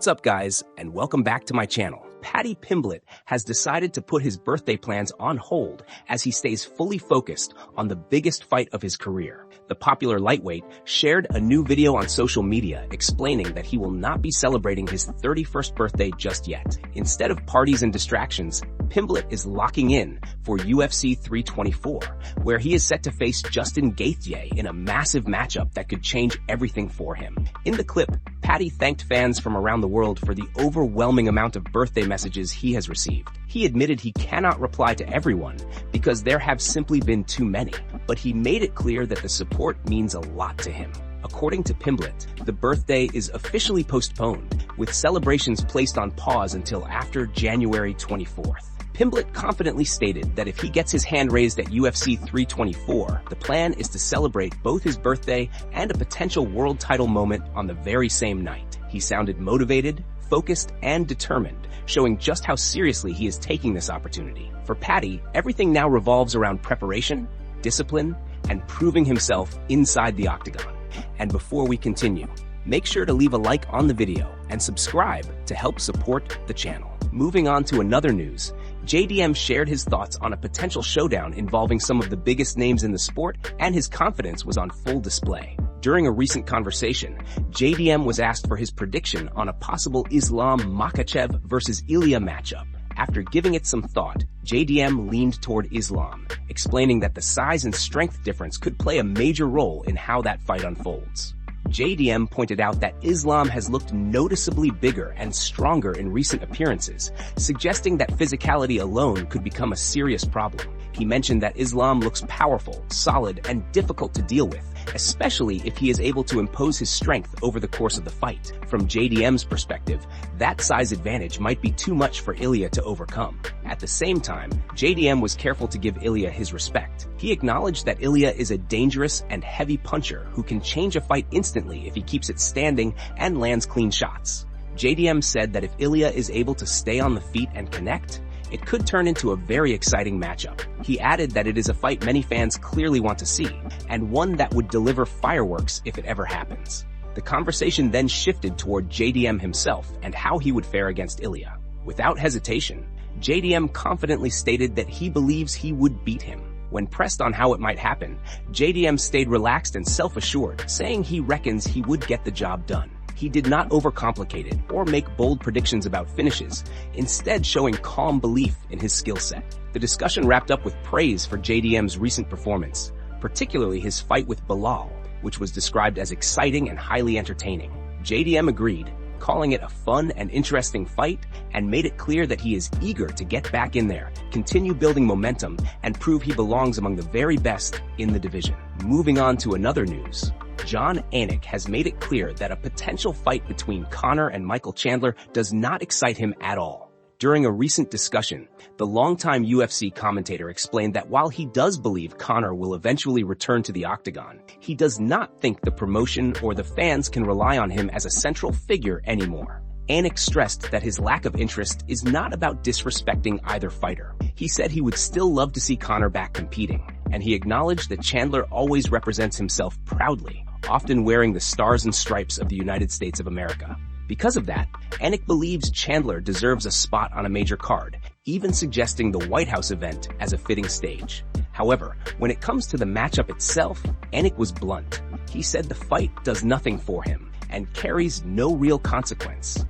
What's up, guys, and welcome back to my channel. Paddy Pimblett has decided to put his birthday plans on hold as he stays fully focused on the biggest fight of his career. The popular lightweight shared a new video on social media explaining that he will not be celebrating his 31st birthday just yet. Instead of parties and distractions, Pimblett is locking in for UFC 324, where he is set to face Justin Gaethje in a massive matchup that could change everything for him. In the clip, Paddy thanked fans from around the world for the overwhelming amount of birthday messages he has received. He admitted he cannot reply to everyone because there have simply been too many, but he made it clear that the support means a lot to him. According to Pimblett, the birthday is officially postponed, with celebrations placed on pause until after January 24th. Pimblett confidently stated that if he gets his hand raised at UFC 324, the plan is to celebrate both his birthday and a potential world title moment on the very same night. He sounded motivated, focused, and determined, showing just how seriously he is taking this opportunity. For Paddy, everything now revolves around preparation, discipline, and proving himself inside the octagon. And before we continue, make sure to leave a like on the video and subscribe to help support the channel. Moving on to another news, JDM shared his thoughts on a potential showdown involving some of the biggest names in the sport, and his confidence was on full display. During a recent conversation, JDM was asked for his prediction on a possible Islam Makhachev versus Ilia matchup. After giving it some thought, JDM leaned toward Islam, explaining that the size and strength difference could play a major role in how that fight unfolds. JDM pointed out that Islam has looked noticeably bigger and stronger in recent appearances, suggesting that physicality alone could become a serious problem. He mentioned that Islam looks powerful, solid, and difficult to deal with, especially if he is able to impose his strength over the course of the fight. From JDM's perspective, that size advantage might be too much for Ilia to overcome. At the same time, JDM was careful to give Ilia his respect. He acknowledged that Ilia is a dangerous and heavy puncher who can change a fight instantly if he keeps it standing and lands clean shots. JDM said that if Ilia is able to stay on the feet and connect, it could turn into a very exciting matchup. He added that it is a fight many fans clearly want to see, and one that would deliver fireworks if it ever happens. The conversation then shifted toward JDM himself and how he would fare against Ilia. Without hesitation, JDM confidently stated that he believes he would beat him. When pressed on how it might happen, JDM stayed relaxed and self-assured, saying he reckons he would get the job done. He did not overcomplicate it or make bold predictions about finishes, instead showing calm belief in his skill set. The discussion wrapped up with praise for JDM's recent performance, particularly his fight with Bilal, which was described as exciting and highly entertaining. JDM agreed, calling it a fun and interesting fight, and made it clear that he is eager to get back in there, continue building momentum, and prove he belongs among the very best in the division. Moving on to another news, Anik has made it clear that a potential fight between Conor and Michael-Chandler does not excite him at all. During a recent discussion, the longtime UFC commentator explained that while he does believe Conor will eventually return to the octagon, he does not think the promotion or the fans can rely on him as a central figure anymore. Anik stressed that his lack of interest is not about disrespecting either fighter. He said he would still love to see Conor back competing, and he acknowledged that Chandler always represents himself proudly, often wearing the stars and stripes of the United States of America. Because of that, Anik believes Chandler deserves a spot on a major card, even suggesting the White House event as a fitting stage. However, when it comes to the matchup itself, Anik was blunt. He said the fight does nothing for him and carries no real consequence,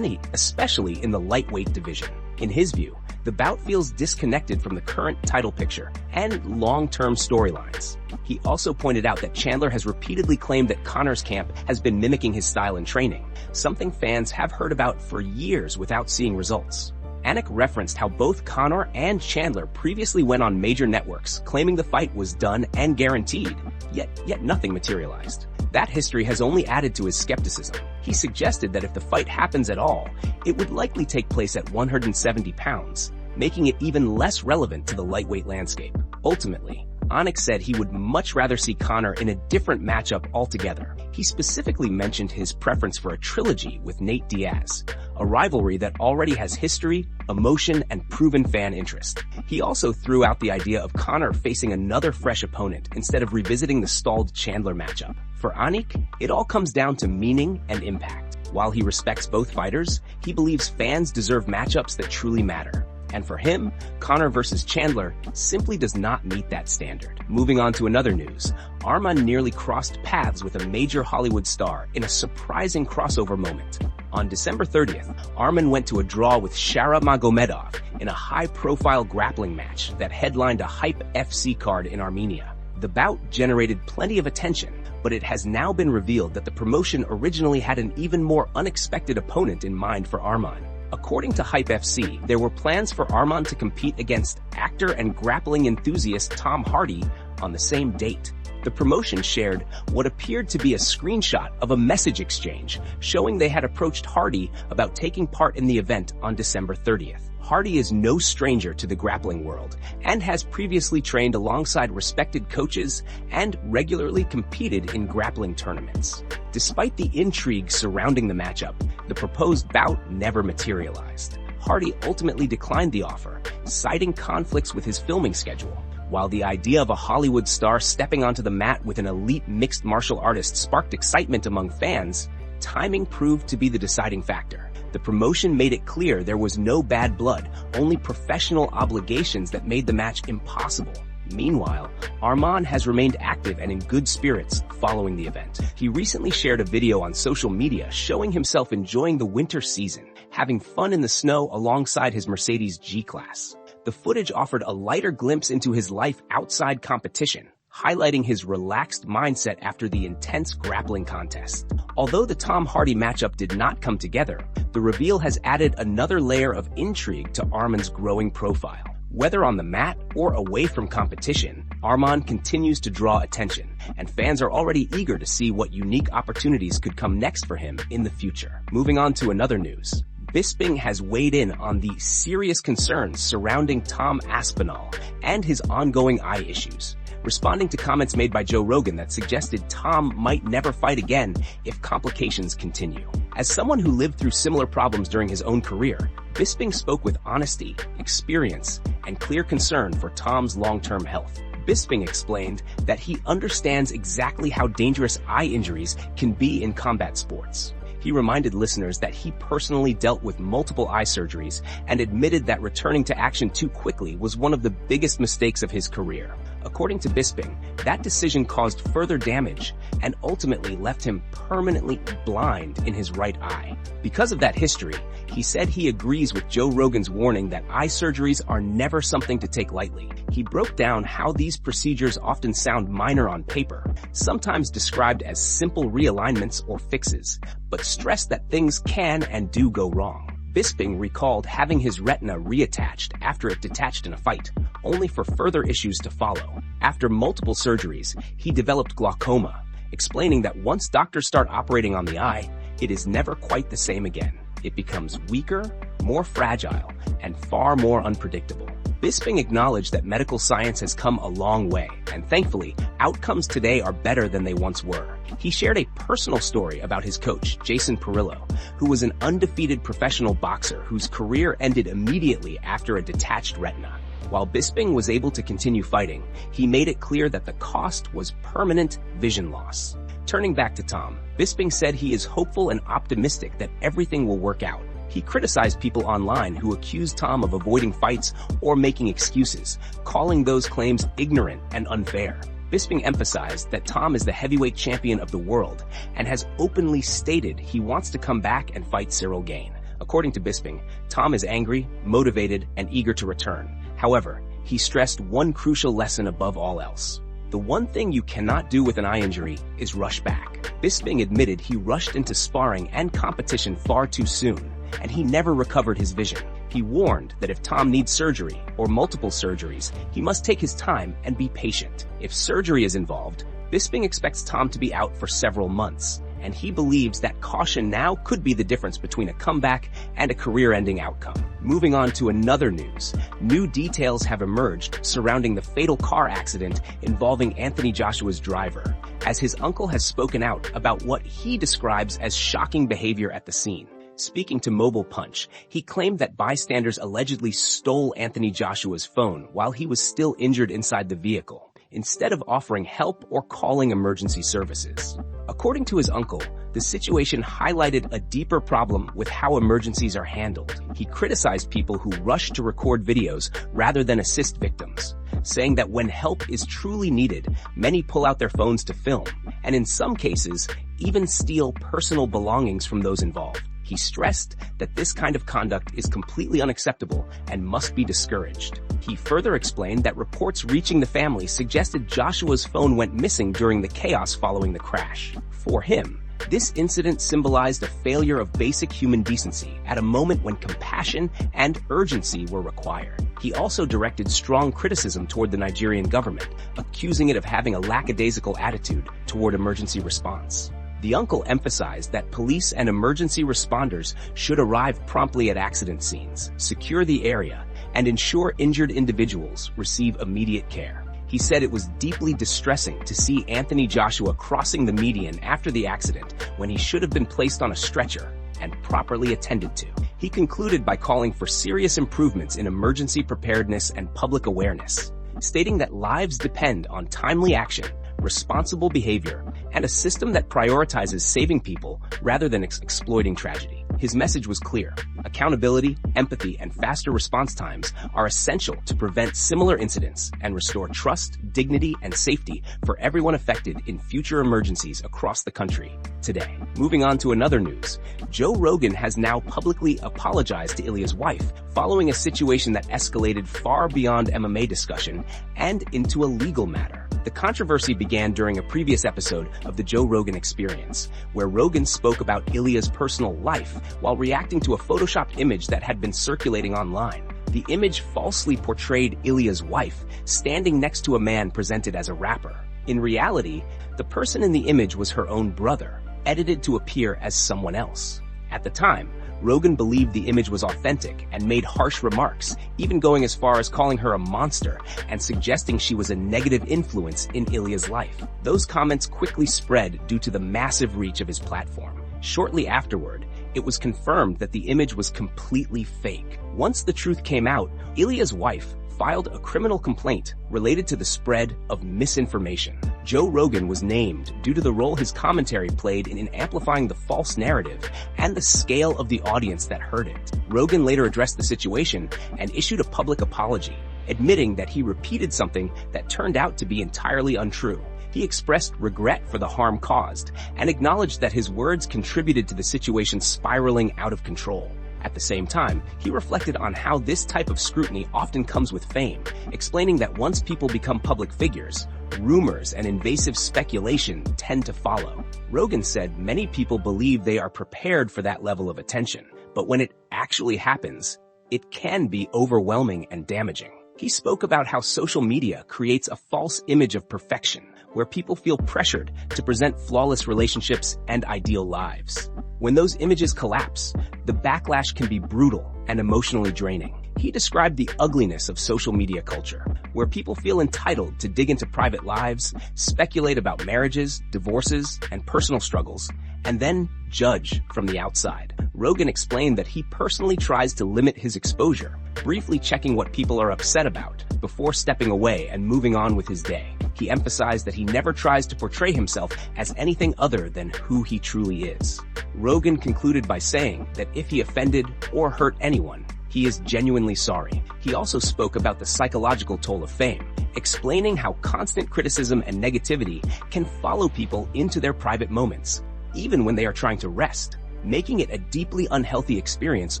especially in the lightweight division. In his view, the bout feels disconnected from the current title picture and long-term storylines. He also pointed out that Chandler has repeatedly claimed that Conor's camp has been mimicking his style in training, something fans have heard about for years without seeing results. Anik referenced how both Conor and Chandler previously went on major networks claiming the fight was done and guaranteed, yet nothing materialized. That history has only added to his skepticism. He suggested that if the fight happens at all, it would likely take place at 170 pounds, making it even less relevant to the lightweight landscape. Ultimately, Anik said he would much rather see Conor in a different matchup altogether. He specifically mentioned his preference for a trilogy with Nate Diaz, a rivalry that already has history, emotion, and proven fan interest. He also threw out the idea of Conor facing another fresh opponent instead of revisiting the stalled Chandler matchup. For Anik, it all comes down to meaning and impact. While he respects both fighters, he believes fans deserve matchups that truly matter. And for him, Conor versus Chandler simply does not meet that standard. Moving on to another news, Arman nearly crossed paths with a major Hollywood star in a surprising crossover moment. On December 30th, Arman went to a draw with Shavkat Rakhmonov in a high-profile grappling match that headlined a hype FC card in Armenia. The bout generated plenty of attention, but it has now been revealed that the promotion originally had an even more unexpected opponent in mind for Arman. According to Hype FC, there were plans for Arman to compete against actor and grappling enthusiast Tom Hardy on the same date. The promotion shared what appeared to be a screenshot of a message exchange showing they had approached Hardy about taking part in the event on December 30th. Hardy is no stranger to the grappling world and has previously trained alongside respected coaches and regularly competed in grappling tournaments. Despite the intrigue surrounding the matchup, the proposed bout never materialized. Hardy ultimately declined the offer, citing conflicts with his filming schedule. While the idea of a Hollywood star stepping onto the mat with an elite mixed martial artist sparked excitement among fans, timing proved to be the deciding factor. The promotion made it clear there was no bad blood, only professional obligations that made the match impossible. Meanwhile, Arman has remained active and in good spirits following the event. He recently shared a video on social media showing himself enjoying the winter season, having fun in the snow alongside his Mercedes G-Class. The footage offered a lighter glimpse into his life outside competition, highlighting his relaxed mindset after the intense grappling contest. Although the Tom Hardy matchup did not come together, the reveal has added another layer of intrigue to Arman's growing profile. Whether on the mat or away from competition, Arman continues to draw attention, and fans are already eager to see what unique opportunities could come next for him in the future. Moving on to another news. Bisping has weighed in on the serious concerns surrounding Tom Aspinall and his ongoing eye issues, responding to comments made by Joe Rogan that suggested Tom might never fight again if complications continue. As someone who lived through similar problems during his own career, Bisping spoke with honesty, experience, and clear concern for Tom's long-term health. Bisping explained that he understands exactly how dangerous eye injuries can be in combat sports. He reminded listeners that he personally dealt with multiple eye surgeries and admitted that returning to action too quickly was one of the biggest mistakes of his career. According to Bisping, that decision caused further damage and ultimately left him permanently blind in his right eye. Because of that history, he said he agrees with Joe Rogan's warning that eye surgeries are never something to take lightly. He broke down how these procedures often sound minor on paper, sometimes described as simple realignments or fixes, but stressed that things can and do go wrong. Bisping recalled having his retina reattached after it detached in a fight, only for further issues to follow. After multiple surgeries, he developed glaucoma, explaining that once doctors start operating on the eye, it is never quite the same again. It becomes weaker, more fragile, and far more unpredictable. Bisping acknowledged that medical science has come a long way, and thankfully, outcomes today are better than they once were. He shared a personal story about his coach, Jason Perillo, who was an undefeated professional boxer whose career ended immediately after a detached retina. While Bisping was able to continue fighting, he made it clear that the cost was permanent vision loss. Turning back to Tom, Bisping said he is hopeful and optimistic that everything will work out. He criticized people online who accused Tom of avoiding fights or making excuses, calling those claims ignorant and unfair. Bisping emphasized that Tom is the heavyweight champion of the world and has openly stated he wants to come back and fight Cyril Gane. According to Bisping, Tom is angry, motivated, and eager to return. However, he stressed one crucial lesson above all else. The one thing you cannot do with an eye injury is rush back. Bisping admitted he rushed into sparring and competition far too soon, and he never recovered his vision. He warned that if Tom needs surgery or multiple surgeries, he must take his time and be patient. If surgery is involved, Bisping expects Tom to be out for several months, and he believes that caution now could be the difference between a comeback and a career-ending outcome. Moving on to another news, new details have emerged surrounding the fatal car accident involving Anthony Joshua's driver, as his uncle has spoken out about what he describes as shocking behavior at the scene. Speaking to Mobile Punch, he claimed that bystanders allegedly stole Anthony Joshua's phone while he was still injured inside the vehicle. instead of offering help or calling emergency services. According to his uncle, the situation highlighted a deeper problem with how emergencies are handled. He criticized people who rush to record videos rather than assist victims, saying that when help is truly needed, many pull out their phones to film, and in some cases, even steal personal belongings from those involved. He stressed that this kind of conduct is completely unacceptable and must be discouraged. He further explained that reports reaching the family suggested Joshua's phone went missing during the chaos following the crash. For him, this incident symbolized a failure of basic human decency at a moment when compassion and urgency were required. He also directed strong criticism toward the Nigerian government, accusing it of having a lackadaisical attitude toward emergency response. The uncle emphasized that police and emergency responders should arrive promptly at accident scenes, secure the area, and ensure injured individuals receive immediate care. He said it was deeply distressing to see Anthony Joshua crossing the median after the accident when he should have been placed on a stretcher and properly attended to. He concluded by calling for serious improvements in emergency preparedness and public awareness, stating that lives depend on timely action, responsible behavior, and a system that prioritizes saving people rather than exploiting tragedy. His message was clear. Accountability, empathy, and faster response times are essential to prevent similar incidents and restore trust, dignity, and safety for everyone affected in future emergencies across the country today. Moving on to another news, Joe Rogan has now publicly apologized to Ilia's wife following a situation that escalated far beyond MMA discussion and into a legal matter. The controversy began during a previous episode of the Joe Rogan Experience, where Rogan spoke about Ilia's personal life while reacting to a photoshopped image that had been circulating online. The image falsely portrayed Ilia's wife standing next to a man presented as a rapper. In reality, the person in the image was her own brother, edited to appear as someone else. At the time, Rogan believed the image was authentic and made harsh remarks, even going as far as calling her a monster and suggesting she was a negative influence in Ilia's life. Those comments quickly spread due to the massive reach of his platform. Shortly afterward, it was confirmed that the image was completely fake. Once the truth came out, Ilia's wife filed a criminal complaint related to the spread of misinformation. Joe Rogan was named due to the role his commentary played in amplifying the false narrative and the scale of the audience that heard it. Rogan later addressed the situation and issued a public apology, admitting that he repeated something that turned out to be entirely untrue. He expressed regret for the harm caused and acknowledged that his words contributed to the situation spiraling out of control. At the same time, he reflected on how this type of scrutiny often comes with fame, explaining that once people become public figures, rumors and invasive speculation tend to follow. Rogan said many people believe they are prepared for that level of attention, but when it actually happens, it can be overwhelming and damaging. He spoke about how social media creates a false image of perfection, where people feel pressured to present flawless relationships and ideal lives. When those images collapse, the backlash can be brutal and emotionally draining. He described the ugliness of social media culture, where people feel entitled to dig into private lives, speculate about marriages, divorces, and personal struggles, and then judge from the outside. Rogan explained that he personally tries to limit his exposure, briefly checking what people are upset about before stepping away and moving on with his day. He emphasized that he never tries to portray himself as anything other than who he truly is. Rogan concluded by saying that if he offended or hurt anyone, he is genuinely sorry. He also spoke about the psychological toll of fame, explaining how constant criticism and negativity can follow people into their private moments, even when they are trying to rest, making it a deeply unhealthy experience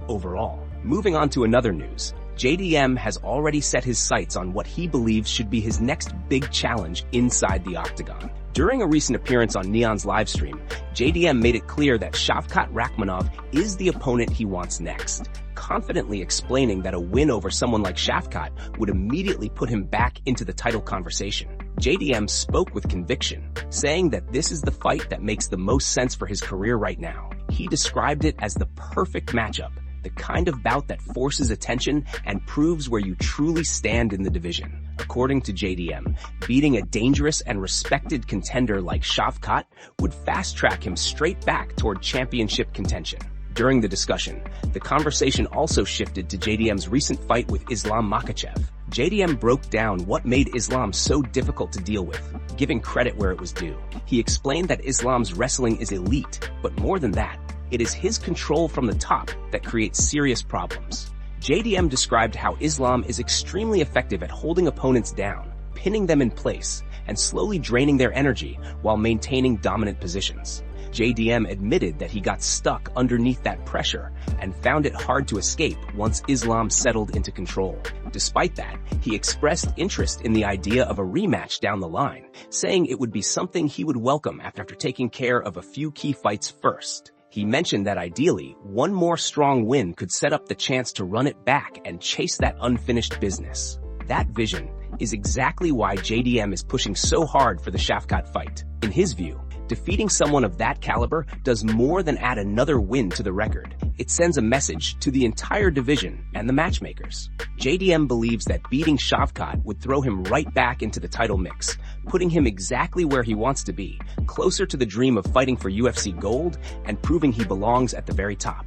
overall. Moving on to another news, JDM has already set his sights on what he believes should be his next big challenge inside the octagon. During a recent appearance on Neon's livestream, JDM made it clear that Shavkat Rakhmonov is the opponent he wants next, confidently explaining that a win over someone like Shavkat would immediately put him back into the title conversation. JDM spoke with conviction, saying that this is the fight that makes the most sense for his career right now. He described it as the perfect matchup, the kind of bout that forces attention and proves where you truly stand in the division. According to JDM, beating a dangerous and respected contender like Shavkat would fast-track him straight back toward championship contention. During the discussion, the conversation also shifted to JDM's recent fight with Islam Makhachev, JDM broke down what made Islam so difficult to deal with, giving credit where it was due. He explained that Islam's wrestling is elite, but more than that, it is his control from the top that creates serious problems. JDM described how Islam is extremely effective at holding opponents down, pinning them in place, and slowly draining their energy while maintaining dominant positions. JDM admitted that he got stuck underneath that pressure and found it hard to escape once Islam settled into control. Despite that, he expressed interest in the idea of a rematch down the line, saying it would be something he would welcome after taking care of a few key fights first. He mentioned that ideally, one more strong win could set up the chance to run it back and chase that unfinished business. That vision is exactly why JDM is pushing so hard for the Shavkat fight. In his view, defeating someone of that caliber does more than add another win to the record. It sends a message to the entire division and the matchmakers. JDM believes that beating Shavkat would throw him right back into the title mix, putting him exactly where he wants to be, closer to the dream of fighting for UFC gold and proving he belongs at the very top.